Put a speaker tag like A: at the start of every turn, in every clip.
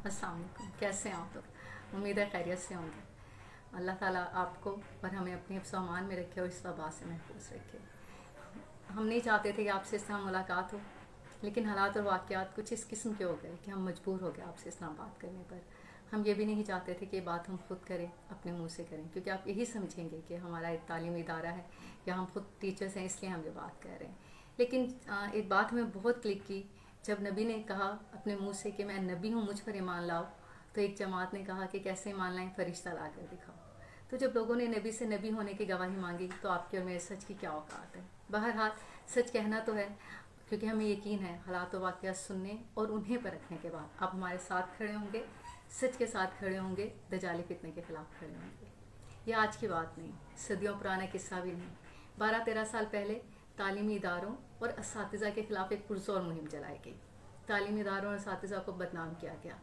A: अस्सलाम वालेकुम। कैसे हैं आप लोग? उम्मीद है खैरियत से होंगे। अल्लाह ताला आपको और हमें अपने हिफ्ज़ व अमान में रखे और इस वबा से महफूज रखे। हम नहीं चाहते थे कि आपसे इस तरह मुलाकात हो, लेकिन हालात और वाक़यात कुछ इस किस्म के हो गए कि हम मजबूर हो गए आपसे इस तरह बात करने पर। हम ये भी नहीं चाहते थे कि ये बात हम खुद करें, अपने मुंह से करें, क्योंकि आप यही समझेंगे कि हमारा एक तालीमी इदारा है या हम खुद टीचर्स हैं इसलिए हम ये बात कर रहे हैं। लेकिन एक बात हमें बहुत क्लिक की जब नबी ने कहा अपने मुंह से कि मैं नबी हूँ, मुझ पर ईमान लाओ, तो एक जमात ने कहा कि कैसे ईमान लाएं, फरिश्ता ला कर दिखाओ। तो जब लोगों ने नबी से नबी होने की गवाही मांगी तो आपके और मेरे सच की क्या औकात है। बहरहाल सच कहना तो है, क्योंकि हमें यकीन है हालात व वाक़यात सुनने और उन्हें परखने के बाद आप हमारे साथ खड़े होंगे, सच के साथ खड़े होंगे, दजाली फितने के खिलाफ खड़े होंगे। ये आज की बात नहीं, सदियों पुराना किस्सा भी नहीं। 12-13 साल पहले तालीमी इदारों और असातिज़ा के खिलाफ एक पुरज़ोर मुहिम चलाई गई। तालीमी इदारों और असातिज़ा को बदनाम किया गया।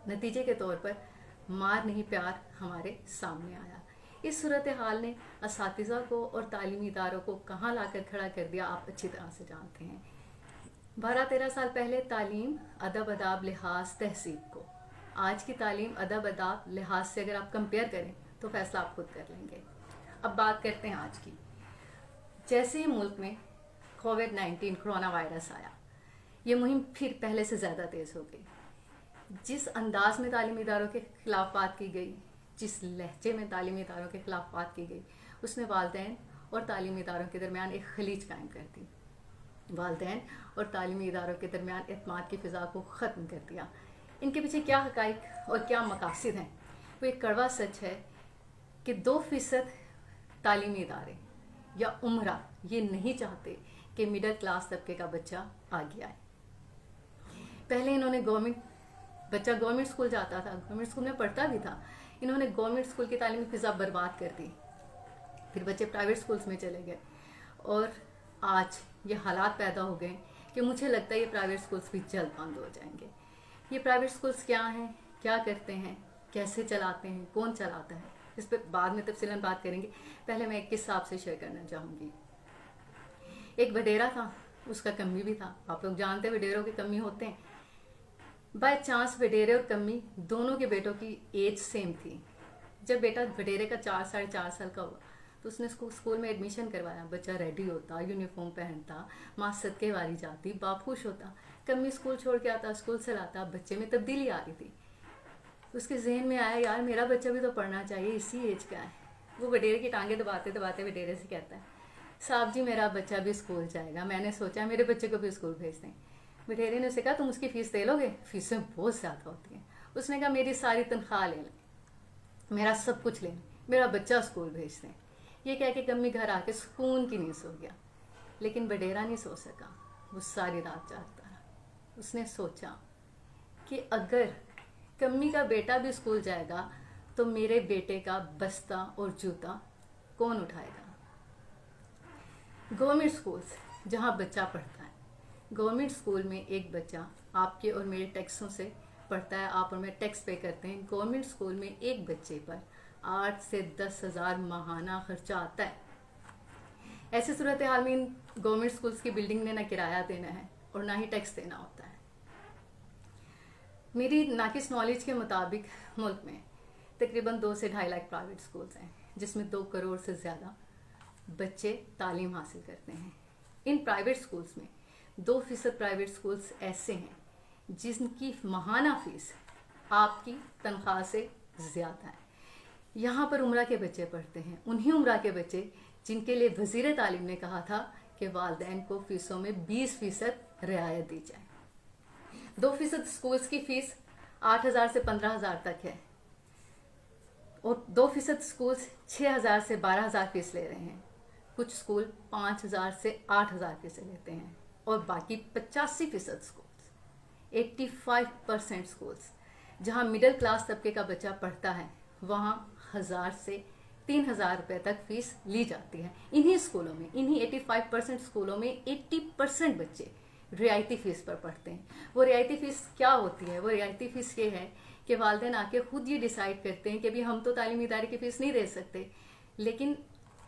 A: नतीजे के तौर पर मार नहीं प्यार हमारे सामने आया। इस सूरत हाल ने असातिज़ा को और तालीमी इदारों को कहाँ लाकर खड़ा कर दिया आप अच्छी तरह से जानते हैं। 12-13 साल पहले तालीम अदब अदाब लिहाज तहसीब को, आज की तालीम अदब अदाब लिहाज से अगर आप कंपेयर करें तो फैसला आप खुद कर लेंगे। अब बात करते हैं आज की। जैसे ही मुल्क में कोविड-19 कोरोना वायरस आया, ये मुहिम फिर पहले से ज़्यादा तेज़ हो गई। जिस अंदाज में तालीमी इदारों के खिलाफ बात की गई, जिस लहजे में तालीमी इदारों के खिलाफ बात की गई, उसने वालिदैन और तालीमी इदारों के दरमियान एक खलीज कायम कर दी। वालिदैन और तालीमी इदारों के दरमियान एतमाद की फ़िज़ा को ख़त्म कर दिया। इनके पीछे क्या हक़ाइक़ और क्या मकासद हैं, वो एक कड़वा सच है कि 2% तालीमी इदारे या उम्रा ये नहीं चाहते कि मिडिल क्लास तबके का बच्चा आगे आए। पहले इन्होंने बच्चा गवर्नमेंट स्कूल जाता था, गवर्नमेंट स्कूल में पढ़ता भी था, इन्होंने गवर्नमेंट स्कूल की तालीमी फ़िज़ा बर्बाद कर दी। फिर बच्चे प्राइवेट स्कूल्स में चले गए और आज ये हालात पैदा हो गए कि मुझे लगता है ये प्राइवेट स्कूल्स भी जल्द बंद हो जाएंगे। ये प्राइवेट स्कूल्स क्या हैं, क्या करते हैं, कैसे चलाते हैं, कौन चलाता है, इस पर बाद में तफसीलन बात करेंगे। पहले मैं एक किस्सा आपसे शेयर करना चाहूँगी। एक वडेरा था, उसका कम्मी भी था। आप लोग जानते हैं वडेरों के कम्मी होते हैं। बाय चांस वडेरे और कम्मी दोनों के बेटों की एज सेम थी। जब बेटा वडेरे का 4-4.5 साल का हुआ तो उसने स्कूल में एडमिशन करवाया। बच्चा रेडी होता, यूनिफॉर्म पहनता, माँ सदके वाली जाती, बाप खुश होता। कम्मी स्कूल छोड़ के आता, स्कूल से लाता, बच्चे में तब्दीली आ रही थी। उसके जहन में आया, यार मेरा बच्चा भी तो पढ़ना चाहिए, इसी एज का है। वो वडेरे की टांगे दबाते दबाते वडेरे से कहता है, साहब जी मेरा बच्चा भी स्कूल जाएगा, मैंने सोचा मेरे बच्चे को भी स्कूल भेज दें। वडेरे ने उसे कहा, तुम उसकी फ़ीस दे लोगे? फीसें बहुत ज़्यादा होती हैं। उसने कहा, मेरी सारी तनख्वाह ले लें, मेरा सब कुछ ले लें, मेरा बच्चा स्कूल भेज दें। ये कह के कम्मी घर आके सुकून की नींद सो गया। लेकिन वडेरा नहीं सो सका, वो सारी रात जागता रहा। उसने सोचा कि अगर कम्मी का बेटा भी स्कूल जाएगा तो मेरे बेटे का बस्ता और जूता कौन उठाएगा। गवर्नमेंट स्कूल्स जहाँ बच्चा पढ़ता है, गवर्नमेंट स्कूल में एक बच्चा आपके और मेरे टैक्सों से पढ़ता है, आप और मैं टैक्स पे करते हैं। गवर्नमेंट स्कूल में एक बच्चे पर 8 से 10 हज़ार माहाना खर्चा आता है। ऐसी सूरत हाल में इन गवर्नमेंट स्कूल्स की बिल्डिंग ने ना किराया देना है और ना ही टैक्स देना होता है। मेरी नाकिस नॉलेज के मुताबिक मुल्क में तकरीबन 2 से 2.5 लाख प्राइवेट स्कूल्स हैं, जिसमें 2 करोड़ से ज़्यादा बच्चे तालीम हासिल करते हैं। इन प्राइवेट स्कूल्स में 2% प्राइवेट स्कूल्स ऐसे हैं जिनकी माहाना फीस आपकी तनख्वाह से ज़्यादा है। यहाँ पर उम्रा के बच्चे पढ़ते हैं, उन्हीं उम्रा के बच्चे जिनके लिए वज़ीर तालीम ने कहा था कि वालिदैन को फ़ीसों में 20% रियायत दी जाए। 2% स्कूल्स की फ़ीस 8,000 से 15,000 तक है और 2% स्कूल्स 6,000 से 12,000 फ़ीस ले रहे हैं। कुछ स्कूल 5,000 से 8,000 फ़ीसें लेते हैं और बाकी 85% स्कूल्स, 85% स्कूल्स जहाँ मिडिल क्लास तबके का बच्चा पढ़ता है, वहाँ 1,000 से 3,000 रुपये तक फ़ीस ली जाती है। इन्हीं स्कूलों में, इन्हीं 85% स्कूलों में 80% बच्चे रियायती फ़ीस पर पढ़ते हैं। वो रियायती फ़ीस क्या होती है? वो रियायती फ़ीस ये है कि वालिदैन आके खुद ये डिसाइड करते हैं कि अभी हम तो तालीमी इदारे की फ़ीस नहीं दे सकते, लेकिन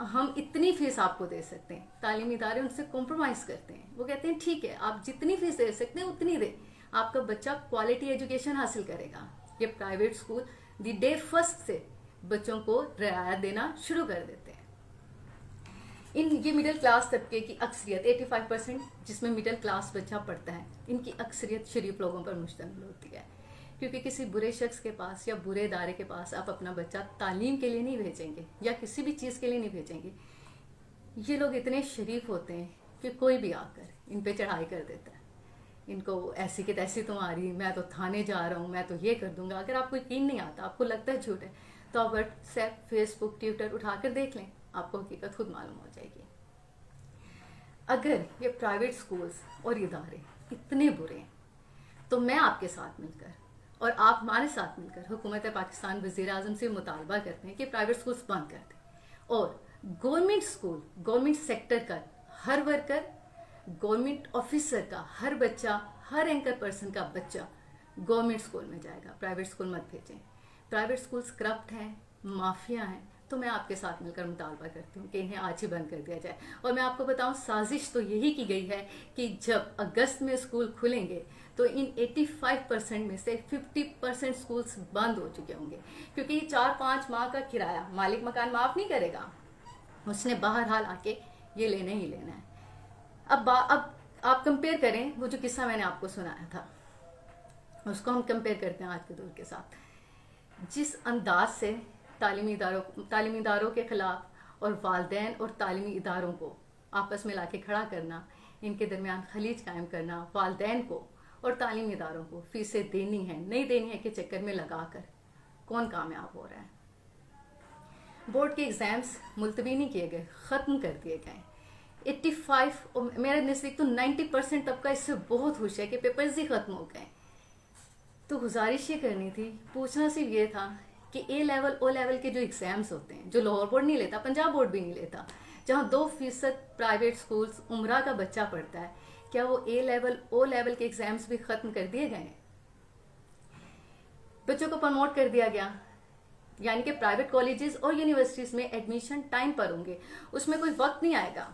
A: हम इतनी फ़ीस आपको दे सकते हैं। तालीमी इदारे उनसे कॉम्प्रोमाइज़ करते हैं। वो कहते हैं ठीक है, आप जितनी फ़ीस दे सकते हैं उतनी दें, آپ کا بچہ کوالٹی ایجوکیشن حاصل کرے گا. یہ private school the day first سے بچوں کو رعایت دینا شروع کر دیتے ہیں. یہ مڈل کلاس طبقے کی اکثریت 85%، جس میں مڈل کلاس بچہ پڑھتا ہے، ان کی اکثریت شریف لوگوں پر مشتمل ہوتی ہے. کیونکہ کسی برے شخص کے پاس یا برے ادارے کے پاس آپ اپنا بچہ تعلیم کے لیے نہیں بھیجیں گے یا کسی بھی چیز کے لیے نہیں بھیجیں گے. یہ لوگ اتنے شریف ہوتے ہیں کہ کوئی بھی آ کر ان پہ چڑھائی کر دیتا ہے. ان کو ایسی کہ تیسی تمہاری، میں تو تھانے جا رہا ہوں، میں تو یہ کر دوں گا. اگر آپ کو یقین نہیں آتا، آپ کو لگتا ہے جھوٹ ہے، تو آپ واٹس ایپ، فیس بک، ٹویٹر اٹھا کر دیکھ لیں، آپ کو حقیقت خود معلوم ہو جائے گی. اگر یہ پرائیویٹ سکولز اور ادارے اتنے برے ہیں تو میں آپ کے ساتھ مل کر اور آپ ہمارے ساتھ مل کر حکومت پاکستان، وزیر اعظم سے مطالبہ کرتے ہیں کہ پرائیویٹ سکولز بند کر دیں اور گورنمنٹ سکول، گورنمنٹ سیکٹر کا ہر ورکر، گورنمنٹ آفیسر کا ہر بچہ، ہر اینکر پرسن کا بچہ گورنمنٹ سکول میں جائے گا. پرائیویٹ سکول مت بھیجیں. پرائیویٹ سکولز کرپٹ ہیں، مافیا ہیں. تو میں آپ کے ساتھ مل کر مطالبہ کرتی ہوں کہ انہیں آج ہی بند کر دیا جائے. اور میں آپ کو بتاؤں، سازش تو یہی کی گئی ہے کہ جب اگست میں اسکول کھلیں گے تو ان 85% میں سے 50% اسکولس بند ہو چکے ہوں گے. کیونکہ یہ 4-5 ماہ کا کرایہ مالک مکان معاف نہیں کرے گا، اس نے بہرحال آ کے یہ لینا ہی لینا ہے. اب آپ کمپیئر کریں وہ جو قصہ میں نے آپ کو سنایا تھا، اس کو ہم کمپیئر کرتے ہیں آج کے دور کے ساتھ. جس انداز سے تعلیمی اداروں کے خلاف اور والدین اور تعلیمی اداروں کو آپس میں لا کے کھڑا کرنا، ان کے درمیان خلیج قائم کرنا، والدین کو اور تعلیمی اداروں کو فیسیں دینی ہے نہیں دینی ہے کے چکر میں لگا کر کون کامیاب ہو رہا ہے. بورڈ کے ایگزامز ملتوی نہیں کیے گئے، ختم کر دیے گئے. 85 میرے نزدیک تو 90% طبقہ اس سے بہت خوش ہے کہ پیپرز ہی ختم ہو گئے. تو گزارش یہ کرنی تھی، پوچھنا صرف یہ تھا کہ اے لیول او لیول کے جو ایگزامز ہوتے ہیں، جو لاہور بورڈ نہیں لیتا، پنجاب بورڈ بھی نہیں لیتا، جہاں 2% پرائیویٹ سکولز عمرہ کا بچہ پڑھتا ہے، کیا وہ اے لیول او لیول کے ایگزامز بھی ختم کر دیے گئے ہیں؟ بچوں کو پروموٹ کر دیا گیا، یعنی کہ پرائیویٹ کالجز اور یونیورسٹیز میں ایڈمیشن ٹائم پر ہوں گے، اس میں کوئی وقت نہیں آئے گا.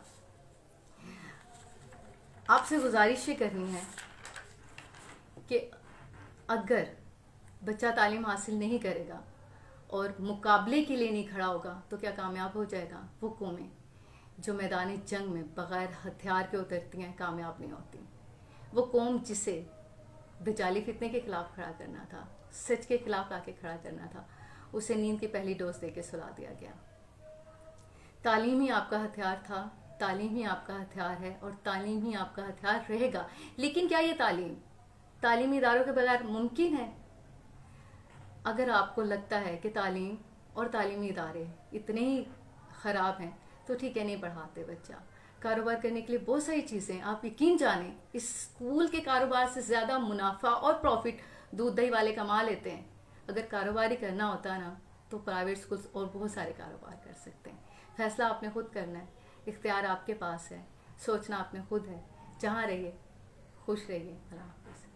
A: آپ سے گزارش یہ کرنی ہے کہ اگر بچہ تعلیم حاصل نہیں کرے گا اور مقابلے کے لیے نہیں کھڑا ہوگا تو کیا کامیاب ہو جائے گا؟ وہ قومیں جو میدان جنگ میں بغیر ہتھیار کے اترتی ہیں کامیاب نہیں ہوتی. وہ قوم جسے دجالی فتنے کے خلاف کھڑا کرنا تھا، سچ کے خلاف آ کے کھڑا کرنا تھا، اسے نیند کی پہلی ڈوز دے کے سلا دیا گیا. تعلیم ہی آپ کا ہتھیار تھا، تعلیم ہی آپ کا ہتھیار ہے اور تعلیم ہی آپ کا ہتھیار رہے گا. لیکن کیا یہ تعلیمی اداروں کے بغیر ممکن ہے؟ اگر آپ کو لگتا ہے کہ تعلیم اور تعلیمی ادارے اتنے ہی خراب ہیں تو ٹھیک ہے، نہیں پڑھاتے بچہ. کاروبار کرنے کے لیے بہت ساری چیزیں، آپ یقین جانیں اس اسکول کے کاروبار سے زیادہ منافع اور پروفٹ دودھ دہی والے کما لیتے ہیں. اگر کاروبار ہی کرنا ہوتا نا تو پرائیویٹ اسکولز اور بہت سارے کاروبار کر سکتے ہیں. فیصلہ آپ نے خود کرنا ہے، اختیار آپ کے پاس ہے، سوچنا آپ نے خود ہے. جہاں رہیے خوش رہیے. اللہ حافظ.